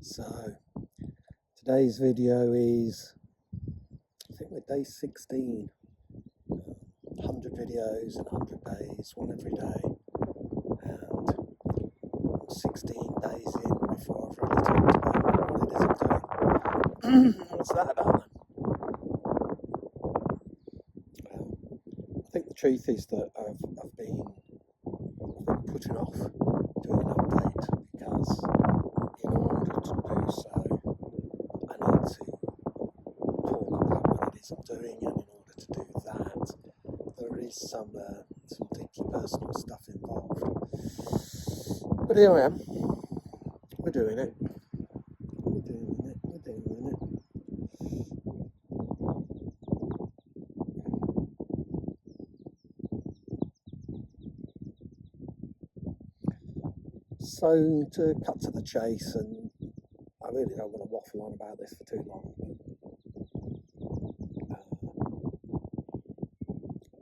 So today's video is, I think we're day 16, 100 videos in 100 days, one every day, and I'm 16 days in before I've really talked about what it is I'm doing. What's that about then? Well, I think the truth is that I've been putting off doing an update because in order to do so I need to talk about what it is I'm doing, and in order to do that there is some deeply personal stuff involved. But here I am, we're doing it. So to cut to the chase, and I really don't want to waffle on about this for too long, but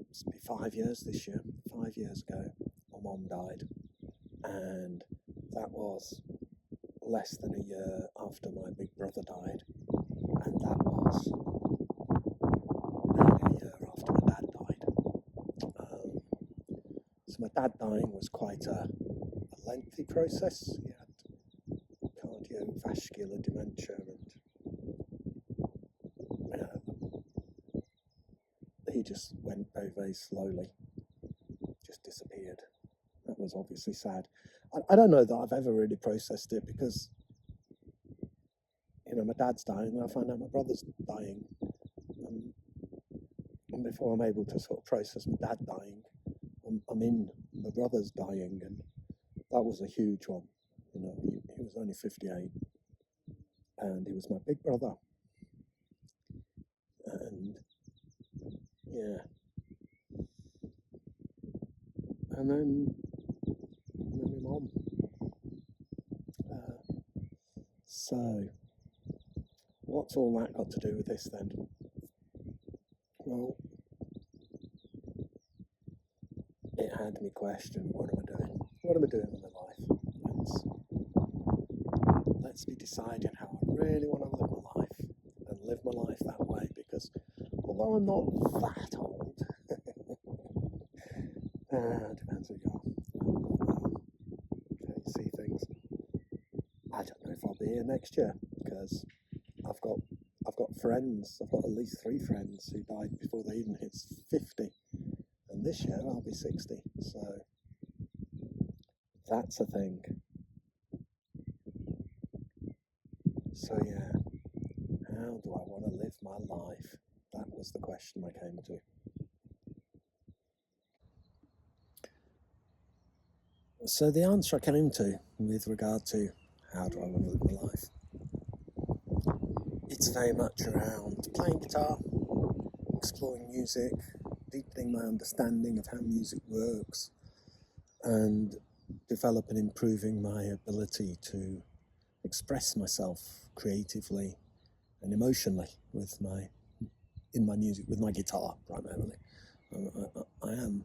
it's been 5 years this year. 5 years ago my mum died, and that was less than a year after my big brother died, and that was nearly a year after my dad died. So my dad dying was quite a lengthy process. He had cardiovascular dementia, and he just went very, very slowly, just disappeared. That was obviously sad. I don't know that I've ever really processed it, because my dad's dying, and I find out my brother's dying, and before I'm able to sort of process my dad dying, I'm in my brother's dying, and that was a huge one. He was only 58, and he was my big brother, and yeah, and then my mum. So what's all that got to do with this then? Well, it had me question, what am I doing? What am I doing with my life? Let's be deciding how I really want to live my life, and live my life that way, because although I'm not that old, depends who you are, how you see things. I don't know if I'll be here next year, because I've got friends. I've got at least 3 friends who died before they even hit 50, and this year I'll be 60. So that's a thing. So yeah, how do I want to live my life? That was the question I came to. So the answer I came to with regard to how do I want to live my life, it's very much around playing guitar, exploring music, deepening my understanding of how music works, and develop and improving my ability to express myself creatively and emotionally in my music, with my guitar primarily. I am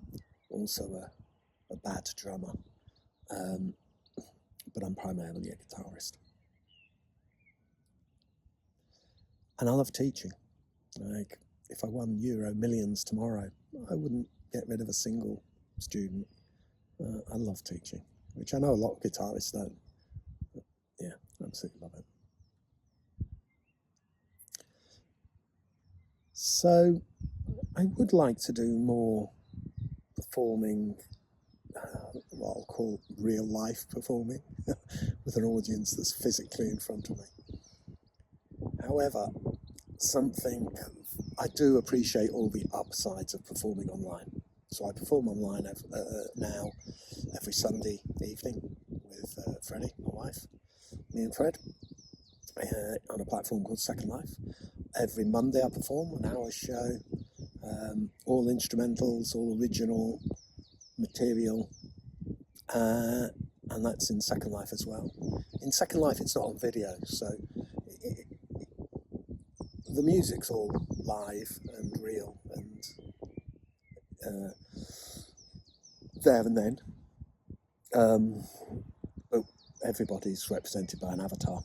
also a bad drummer, but I'm primarily a guitarist. And I love teaching. Like, if I won Euro millions tomorrow, I wouldn't get rid of a single student. I love teaching, which I know a lot of guitarists don't. But yeah, absolutely love it. So I would like to do more performing, what I'll call real life performing, with an audience that's physically in front of me. However, I do appreciate all the upsides of performing online. So I perform online now every Sunday evening with Freddie, my wife, me and Fred, on a platform called Second Life. Every Monday I perform an hour show, all instrumentals, all original material, and that's in Second Life as well. In Second Life it's not on video, so the music's all live and real and there and then, but everybody's represented by an avatar.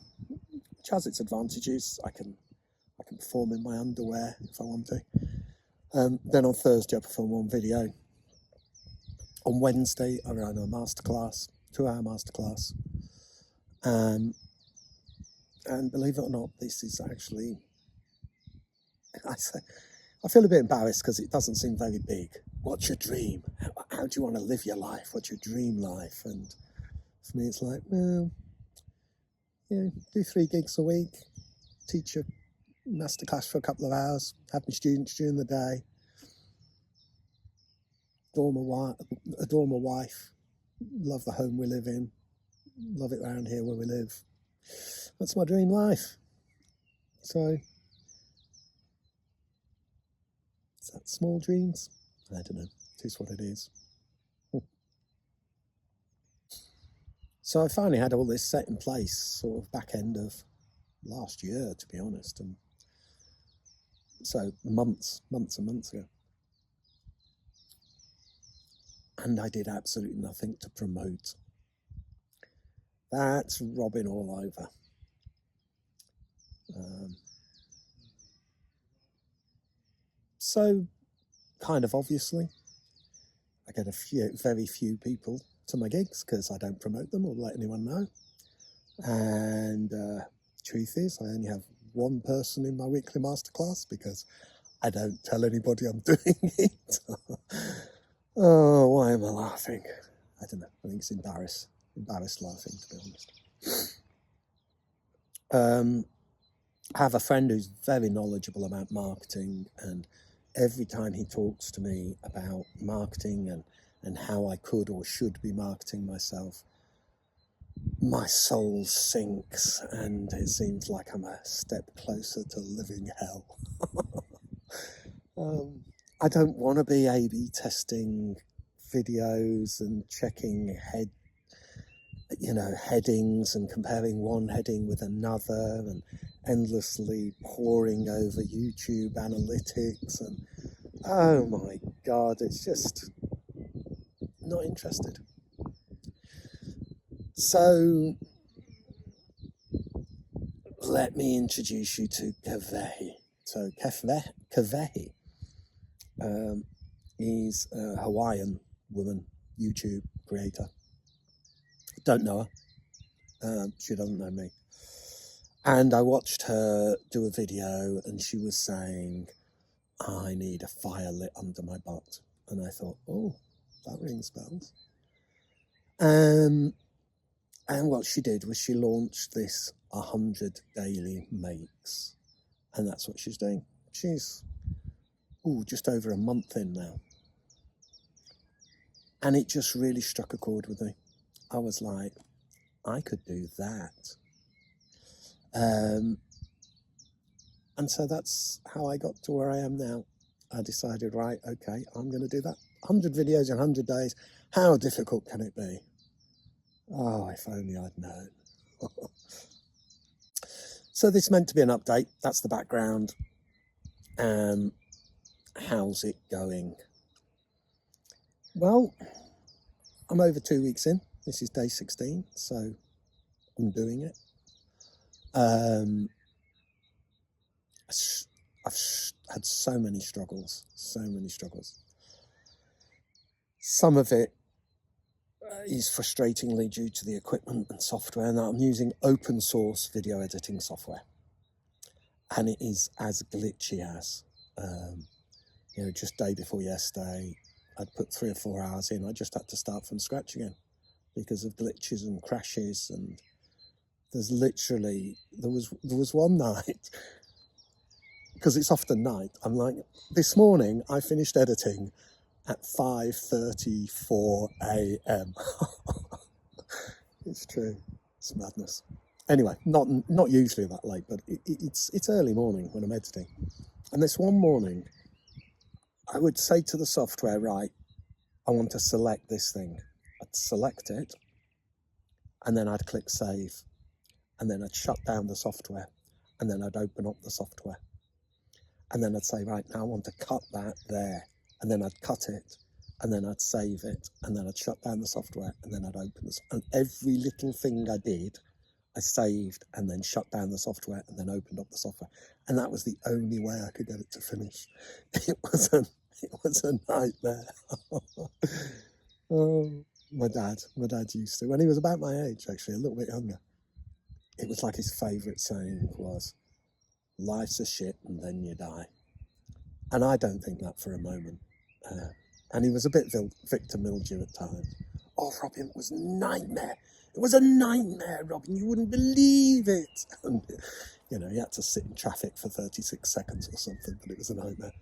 which has its advantages. I can perform in my underwear if I want to. Then on Thursday I perform on video. On Wednesday I run a masterclass, 2-hour masterclass. And believe it or not, this is actually, I feel a bit embarrassed because it doesn't seem very big. What's your dream? How do you want to live your life? What's your dream life? And for me, it's like, well, do 3 gigs a week, teach a masterclass for a couple of hours, have my students during the day, adore my wife, love the home we live in, love it around here where we live. That's my dream life. So, is that small dreams? I don't know. It is what it is. So I finally had all this set in place, sort of back end of last year, to be honest, and so months and months ago. And I did absolutely nothing to promote. That's Robin all over. So, kind of obviously, I get very few people to my gigs because I don't promote them or let anyone know. And truth is, I only have one person in my weekly masterclass because I don't tell anybody I'm doing it. Oh, why am I laughing? I don't know. I think it's embarrassed laughing, to be honest. I have a friend who's very knowledgeable about marketing, and every time he talks to me about marketing and how I could or should be marketing myself, my soul sinks and it seems like I'm a step closer to living hell. I don't want to be A/B testing videos and checking headings and comparing one heading with another and endlessly poring over YouTube analytics and oh my God, it's just not interested. So let me introduce you to Kevehi. So Kevehi is a Hawaiian woman, YouTube creator. Don't know her. She doesn't know me. And I watched her do a video and she was saying, I need a fire lit under my butt. And I thought, oh, that rings bells. And what she did was she launched this 100 daily makes. And that's what she's doing. She's just over a month in now. And it just really struck a chord with me. I was like, I could do that. And so that's how I got to where I am now. I decided, right, okay, I'm going to do that. 100 videos in 100 days. How difficult can it be? Oh, if only I'd known. So this meant to be an update. That's the background. How's it going? Well, I'm over 2 weeks in. This is day 16, so I'm doing it. I've had so many struggles. Some of it is frustratingly due to the equipment and software. Now I'm using open source video editing software, and it is as glitchy as, just day before yesterday, I'd put 3 or 4 hours in. I just had to start from scratch again because of glitches and crashes. And there was one night, because it's often night, I'm like, this morning I finished editing at 5:34 a.m. It's true. It's madness. Anyway, not usually that late, but it's early morning when I'm editing. And this one morning, I would say to the software, right, I want to select this thing. I'd select it, and then I'd click save, and then I'd shut down the software, and then I'd open up the software. And then I'd say, right, now I want to cut that there. And then I'd cut it, and then I'd save it, and then I'd shut down the software, and then I'd open this. And every little thing I did I saved and then shut down the software and then opened up the software. And that was the only way I could get it to finish. It was a nightmare. Oh, my dad used to, when he was about my age, actually, a little bit younger, it was like his favourite saying was, life's a shit and then you die. And I don't think that for a moment. And he was a bit Victor Mildew at times. Oh, Robin, it was a nightmare. It was a nightmare, Robin. You wouldn't believe it. And, you know, he had to sit in traffic for 36 seconds or something, but it was a nightmare.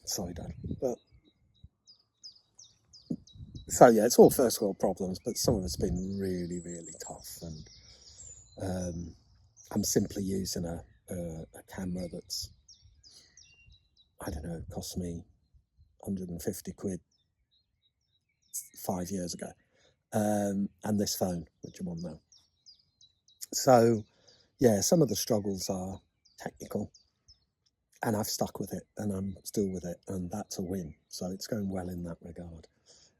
Sorry, Dad. But so, yeah, it's all first world problems, but some of it's been really, really tough. And I'm simply using a camera that's, I don't know, cost me 150 quid 5 years ago. And this phone, which I'm on now. So, yeah, some of the struggles are technical, and I've stuck with it, and I'm still with it, and that's a win. So it's going well in that regard.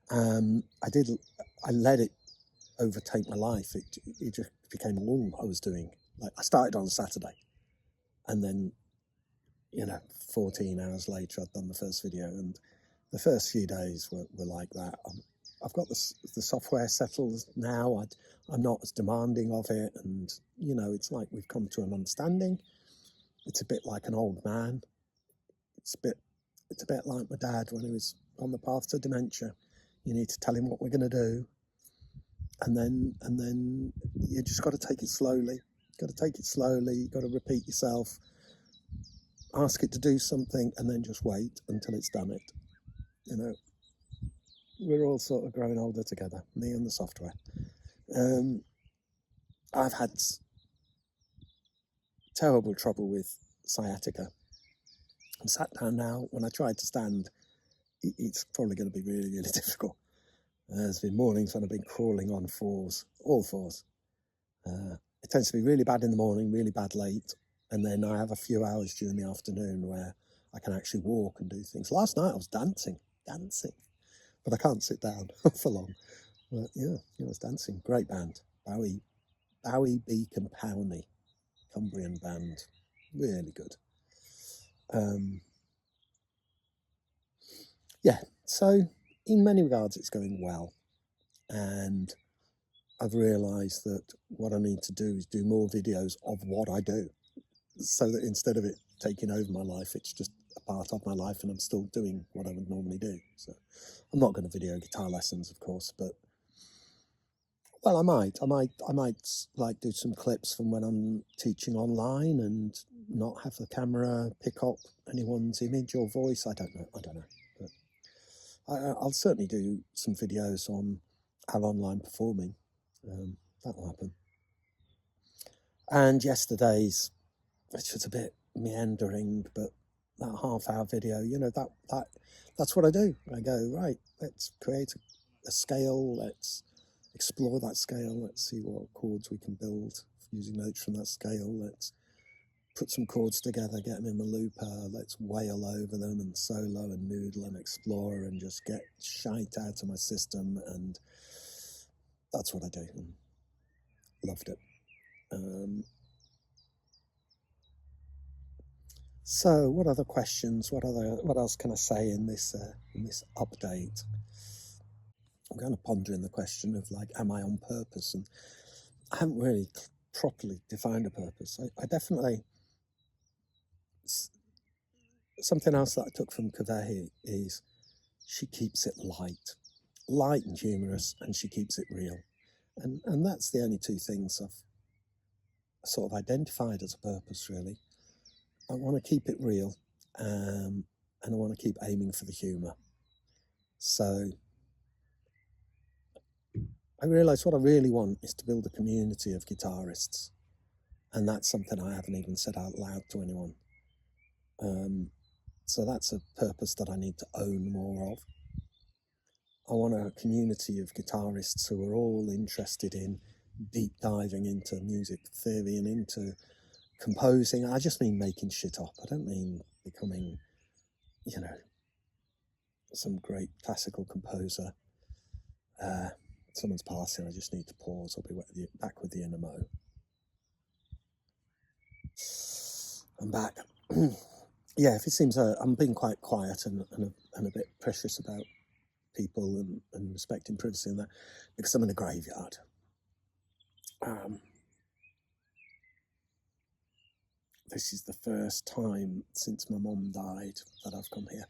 I let it overtake my life. It just became all I was doing. Like, I started on a Saturday, and then, 14 hours later, I'd done the first video, and the first few days were like that. I've got the software settled now. I'm not as demanding of it, and it's like we've come to an understanding. It's a bit like an old man. It's a bit like my dad when he was on the path to dementia. You need to tell him what we're going to do, and then you just got to take it slowly. Got to take it slowly. You've got to repeat yourself. Ask it to do something, and then just wait until it's done it. We're all sort of growing older together, me and the software. I've had terrible trouble with sciatica. I'm sat down now. When I try to stand, it's probably going to be really, really difficult. There's been mornings when I've been crawling on all fours. It tends to be really bad in the morning, really bad late, and then I have a few hours during the afternoon where I can actually walk and do things. Last night I was dancing, but I can't sit down for long. But yeah, I was dancing. Great band, Bowie, Beak and Powney, Cumbrian band, really good. Yeah, so in many regards it's going well, and I've realised that what I need to do is do more videos of what I do, so that instead of it taking over my life, it's just a part of my life and I'm still doing what I would normally do. So I'm not going to video guitar lessons, of course, but well, I might like do some clips from when I'm teaching online and not have the camera pick up anyone's image or voice. I don't know, but I'll certainly do some videos on our online performing. That'll happen. And yesterday's, which was a bit meandering, but that half-hour video, that's what I do. I go, right, let's create a scale, let's explore that scale, let's see what chords we can build using notes from that scale, let's put some chords together, get them in the looper, let's wail over them and solo and noodle and explore and just get shite out of my system, and that's what I do. And loved it. So, what other questions? What else can I say in this update? I'm kind of pondering the question of, like, am I on purpose? And I haven't really properly defined a purpose. I definitely, something else that I took from Kavehi is she keeps it light and humorous, and she keeps it real. And that's the only two things I've sort of identified as a purpose, really. I want to keep it real, and I want to keep aiming for the humour. So I realise what I really want is to build a community of guitarists, and that's something I haven't even said out loud to anyone. So that's a purpose that I need to own more of. I want a community of guitarists who are all interested in deep diving into music theory and into composing. I just mean making shit up. I don't mean becoming, some great classical composer. Someone's passing, I just need to pause. I'll be back with you in a mo. I'm back. Yeah, if it seems I'm being quite quiet and a bit precious about people and respecting privacy and that, because I'm in a graveyard. This is the first time since my mum died that I've come here.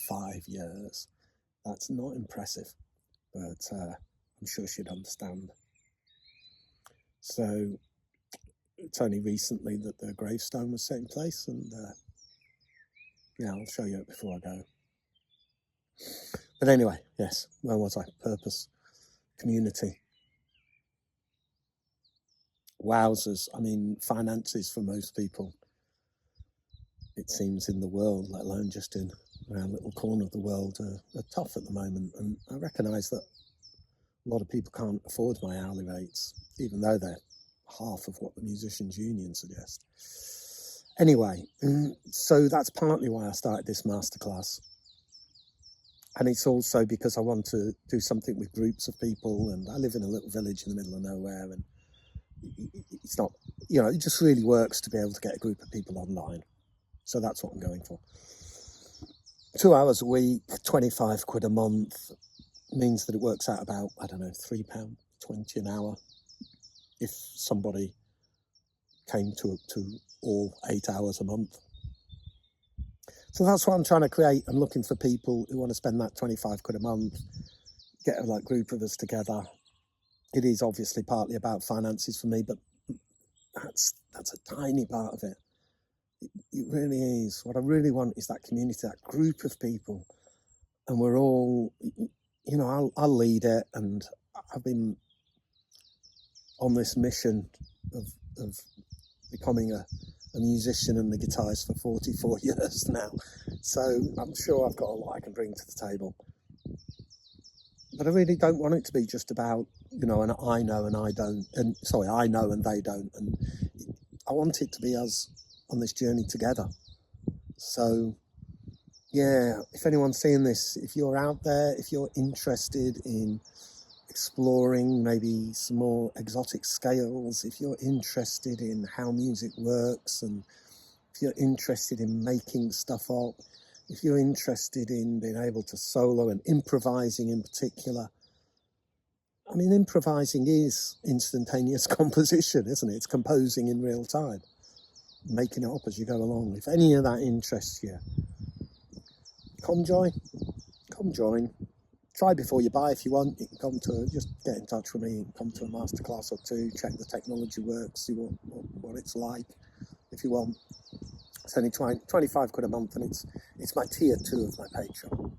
5 years. That's not impressive, but I'm sure she'd understand. So it's only recently that the gravestone was set in place, and yeah, I'll show you it before I go. But anyway, yes, where was I? Purpose, community. Wowzers. I mean, finances for most people, it seems, in the world, let alone just in our little corner of the world, are tough at the moment. And I recognise that a lot of people can't afford my hourly rates, even though they're half of what the Musicians Union suggests. Anyway, so that's partly why I started this masterclass. And it's also because I want to do something with groups of people, and I live in a little village in the middle of nowhere, and it's not, you know, it just really works to be able to get a group of people online. So that's what I'm going for. 2 hours a week, 25 quid a month, means that it works out about, I don't know, £3.20 an hour if somebody came to all 8 hours a month. So that's what I'm trying to create. I'm looking for people who want to spend that 25 quid a month, get a group of us together. It is obviously partly about finances for me, but that's a tiny part of it. It really is. What I really want is that community, that group of people, and we're all, you know, I'll lead it, and I've been on this mission of becoming a musician and the guitarist for 44 years now. So I'm sure I've got a lot I can bring to the table. But I really don't want it to be just about, you know, and I know and I don't, and sorry, I know and they don't. And I want it to be us on this journey together. So yeah, if anyone's seeing this, if you're out there, if you're interested in exploring maybe some more exotic scales, if you're interested in how music works, and if you're interested in making stuff up, if you're interested in being able to solo and improvising in particular, I mean, improvising is instantaneous composition, isn't it? It's composing in real time, making it up as you go along. If any of that interests you, come join. Try before you buy if you want. You can just get in touch with me, come to a masterclass or two, check the technology works, see what it's like if you want. It's only 25 quid a month, and it's my tier 2 of my Patreon.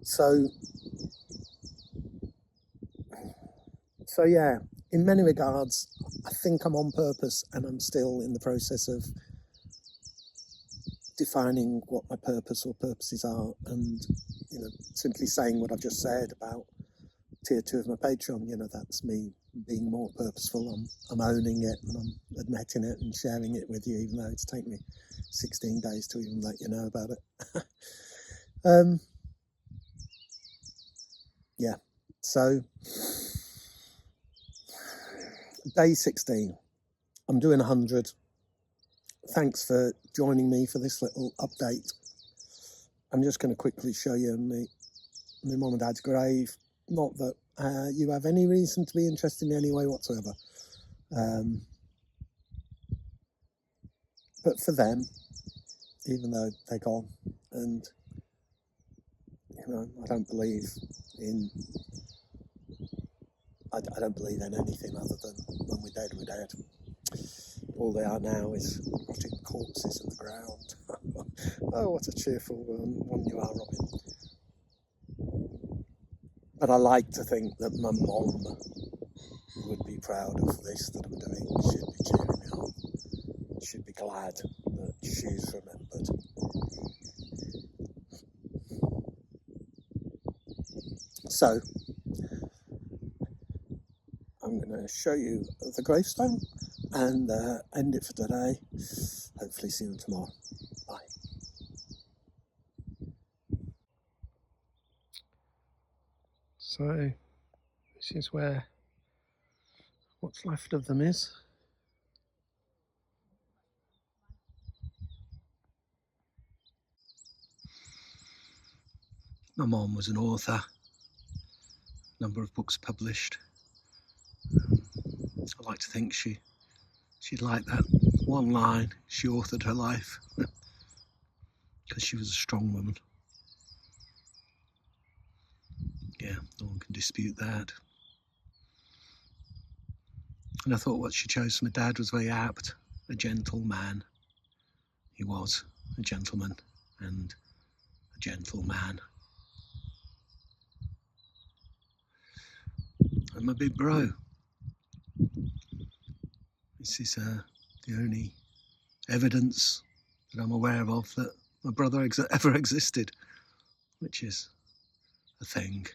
So yeah, in many regards, I think I'm on purpose, and I'm still in the process of defining what my purpose or purposes are, and, you know, simply saying what I've just said about tier 2 of my Patreon, you know, that's me being more purposeful. I'm owning it, and I'm admitting it and sharing it with you, even though it's taken me 16 days to even let you know about it. Yeah, so day 16, I'm doing 100. Thanks for joining me for this little update. I'm just going to quickly show you my mum and dad's grave. Not that you have any reason to be interested in any way whatsoever. But for them, even though they're gone, and, you know, I don't believe in anything other than when we're dead, we're dead. All they are now is rotting corpses in the ground. Oh, what a cheerful one you are, Robin. But I like to think that my mom would be proud of this that I'm doing. She'd be cheering me on. She'd be glad that she's remembered. So I'm going to show you the gravestone and end it for today. Hopefully see you tomorrow. Bye. So this is where what's left of them is. My mum was an author, number of books published. I like to think she'd like that one line, she authored her life, because she was a strong woman. Yeah, no one can dispute that. And I thought what she chose for my dad was very apt. A gentle man. He was a gentleman and a gentle man. And my big bro. This is the only evidence that I'm aware of that my brother ever existed, which is a thing.